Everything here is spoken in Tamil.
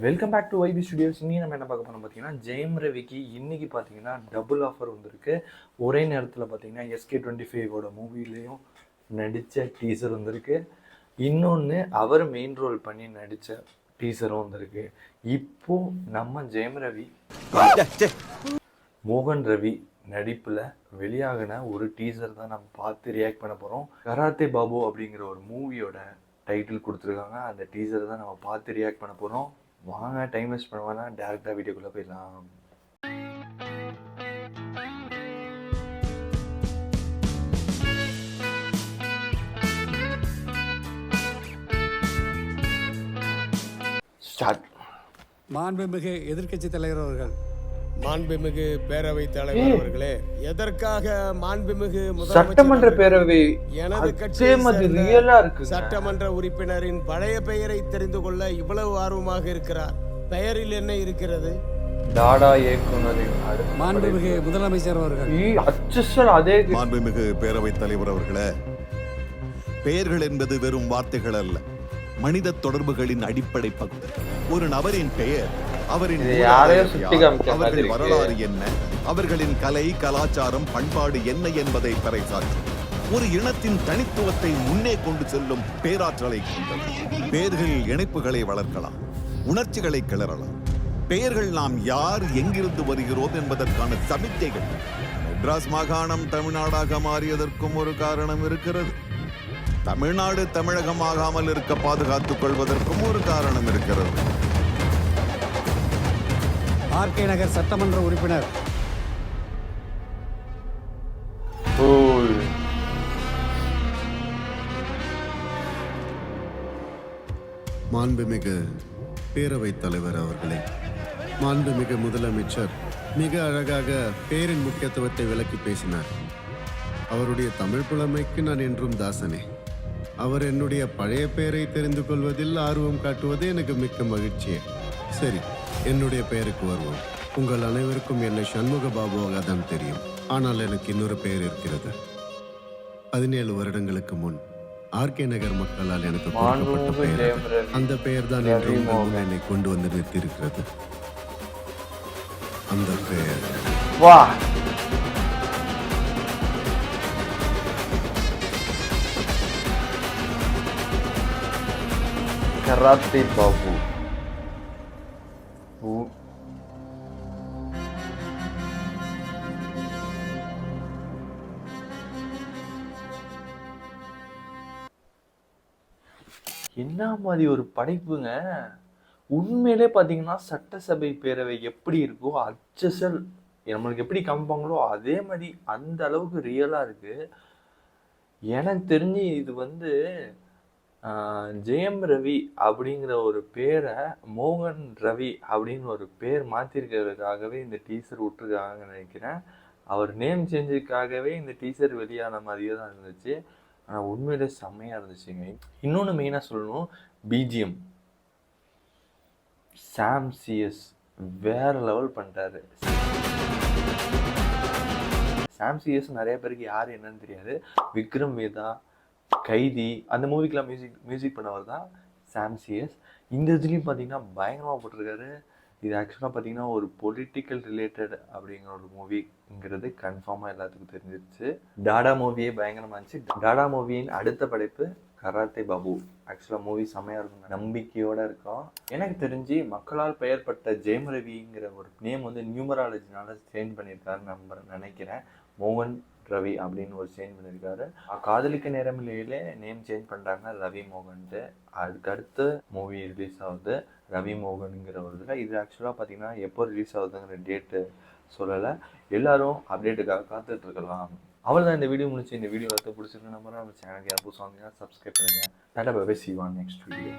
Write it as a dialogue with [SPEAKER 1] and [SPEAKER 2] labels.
[SPEAKER 1] Welcome back to YB studios. இன்னைக்கு நம்ம என்ன பார்க்க போறோம் பார்த்தீங்கன்னா, ஜெயம் ரவிக்கு இன்னைக்கு பார்த்தீங்கன்னா டபுள் ஆஃபர் வந்திருக்கு. ஒரே நேரத்தில் பார்த்தீங்கன்னா SK25 மூவிலையும் நடித்த டீசர் வந்திருக்கு. இன்னொன்று அவர் மெயின் ரோல் பண்ணி நடித்த டீசரும் வந்திருக்கு. இப்போ நம்ம ஜெயம் ரவி மோகன் ரவி நடிப்பில் வெளியாகின ஒரு டீசர் தான் நம்ம பார்த்து ரியாக்ட் பண்ண போகிறோம். கராத்தே பாபு அப்படிங்கிற ஒரு மூவியோட டைட்டில் கொடுத்துருக்காங்க. அந்த டீசர் தான் நம்ம பார்த்து ரியாக்ட் பண்ண போகிறோம். வாங்க, டைம் வேஸ்ட் பண்ணுவானா, டேரெக்டாக வீடியோக்குள்ளே போயிடலாம். ஸ்டார்ட்.
[SPEAKER 2] மாண்புமிகு எதிர்க்கட்சி தலைவர் அவர்கள்,
[SPEAKER 3] மாண்புமிகு பேரவை தலைவர் அவர்களே, எதற்காக மாண்புமிகு
[SPEAKER 1] சட்டமன்ற பேரவை
[SPEAKER 3] எனது சட்டமன்ற உறுப்பினரின் பழைய பெயரை தெரிந்து கொள்ள இவ்வளவு ஆர்வமாக இருக்கிறார்? பெயரில் என்ன இருக்கிறது?
[SPEAKER 1] டாடா இயக்குனரின்
[SPEAKER 2] மாண்புமிகு முதலமைச்சர் அவர்கள்,
[SPEAKER 1] அதே
[SPEAKER 4] மாண்புமிகு பேரவை தலைவர் அவர்களே, பெயர்கள் என்பது வெறும் வார்த்தைகள் அல்ல, மனித தொடர்புகளின் அடிப்படை பகுதி. ஒரு நபரின் பெயர் அவரின் அவர்கள் வரலாறு என்ன, அவர்களின் கலை, கலாச்சாரம், பண்பாடு என்ன என்பதை பறைசாற்றும். ஒரு இனத்தின் தனித்துவத்தை முன்னே கொண்டு செல்லும் பேராற்றலை கொண்டது. பெயர்கள் இணைப்புகளை வளர்க்கலாம், உணர்ச்சிகளை கிளறலாம். பெயர்கள் நாம் யார், எங்கிருந்து வருகிறோம் என்பதற்கான சமிக்கைகள். மெட்ராஸ் மாகாணம் தமிழ்நாடாக மாறியதற்கும் ஒரு காரணம் இருக்கிறது. தமிழ்நாடு தமிழகமாகாமல் இருக்க பாதுகாத்துக் கொள்வதற்கும் ஒரு காரணம் இருக்கிறது.
[SPEAKER 2] RK நகர் சட்டமன்ற உறுப்பினர்
[SPEAKER 5] மாண்புமிகு பேரவைத் தலைவர் அவர்களே, மாண்புமிகு முதலமைச்சர் மிக அழகாக பேரின் முக்கியத்துவத்தை விளக்கி பேசினார். அவருடைய தமிழ் புலமைக்கு நான் என்றும் தாசனே. அவர் என்னுடைய பழைய பெயரை தெரிந்து கொள்வதில் ஆர்வம் காட்டுவது எனக்கு மிக்க மகிழ்ச்சியே. சரி, என்னுடைய பெயருக்கு வருவோம். உங்கள் அனைவருக்கும் என்னை சண்முக பாபுவாக தான் தெரியும். ஆனால் எனக்கு இன்னொரு பெயர் இருக்கிறது. 17 வருடங்களுக்கு முன் RK நகர் மக்களால் எனக்கு கொடுக்கப்பட்ட பெயர். அந்த பெயர் தான் என்று என்னை கொண்டு வந்து நிறுத்தியிருக்கிறது. அந்த பெயர்
[SPEAKER 1] கராத்தே பாபு. என்ன மாதிரி ஒரு படைப்புங்க. உண்மையிலே பார்த்தீங்கன்னா சட்டசபை பேரவை எப்படி இருக்கோ அச்சசல் நம்மளுக்கு எப்படி காமிப்பாங்களோ அதே மாதிரி அந்த அளவுக்கு ரியலாக இருக்கு. எனக்கு தெரிஞ்சு இது வந்து ஜெயம் ரவி அப்படிங்கிற ஒரு பேரை மோகன் ரவி அப்படின்னு ஒரு பேர் மாற்றிருக்கிறதுக்காகவே இந்த டீசர் விட்டுருக்காங்கன்னு நினைக்கிறேன். அவர் நேம் சேஞ்சுக்காகவே இந்த டீசர் வெளியான மாதிரியே தான் இருந்துச்சு. ஆனால் உண்மையிலே செம்மையாக இருந்துச்சுங்க. இன்னொன்று மெயினாக சொல்லணும், பிஜிஎம் சாம் சிஎஸ் வேற லெவல் பண்ணிட்டாரு. சாம் சிஎஸ் நிறைய பேருக்கு யார் என்னன்னு தெரியாது. விக்ரம் வேதா, கைதி அந்த மூவிக்கெலாம் மியூசிக் பண்ணவர் தான் சாம் சிஎஸ். இந்த இதுலேயும் பார்த்தீங்கன்னா பயங்கரமாக போட்டிருக்காரு. இது ஆக்சுவலாக பார்த்தீங்கன்னா ஒரு பொலிட்டிக்கல் ரிலேட்டட் அப்படிங்கிற ஒரு மூவிங்கிறது கன்ஃபார்மாக எல்லாத்துக்கும் தெரிஞ்சிருச்சு. டாடா மூவியே பயங்கரமாக இருந்துச்சு. டாடா மூவியின் அடுத்த படைப்பு கராத்தே பாபு. ஆக்சுவலாக மூவி செம்மையாக இருக்கும், நம்பிக்கையோடு இருக்கும். எனக்கு தெரிஞ்சு மக்களால் பெயர்பட்ட ஜெயம் ரவிங்கிற ஒரு நேம் வந்து நியூமராலஜினால சேஞ்ச் பண்ணியிருக்காருன்னு நினைக்கிறேன். மோகன் ரவி அப்படின்னு ஒரு சேஞ்ச் பண்ணியிருக்காரு. காதலிக்க நேரமில்லையிலே நேம் சேஞ்ச் பண்ணுறாங்க ரவி மோகன்ட்டு. அதுக்கடுத்து மூவி ரிலீஸ் ஆகுது ரவி மோகனுங்கிற ஒரு இதில். இது ஆக்சுவலாக பார்த்தீங்கன்னா எப்போ ரிலீஸ் ஆகுதுங்கிற டேட்டு சொல்லலை. எல்லாரும் அப்டேட்டுக்காக காத்துட்ருக்கலாம். அவள் தான் இந்த வீடியோ முடிச்சு. இந்த வீடியோ பார்த்து பிடிச்சிருக்கு நம்புறேன். நம்ம சேனலுக்கு யாரும் புதுசாக வந்தீங்கன்னா சப்ஸ்கிரைப் பண்ணுங்கள். Tata bye bye, see you on next video.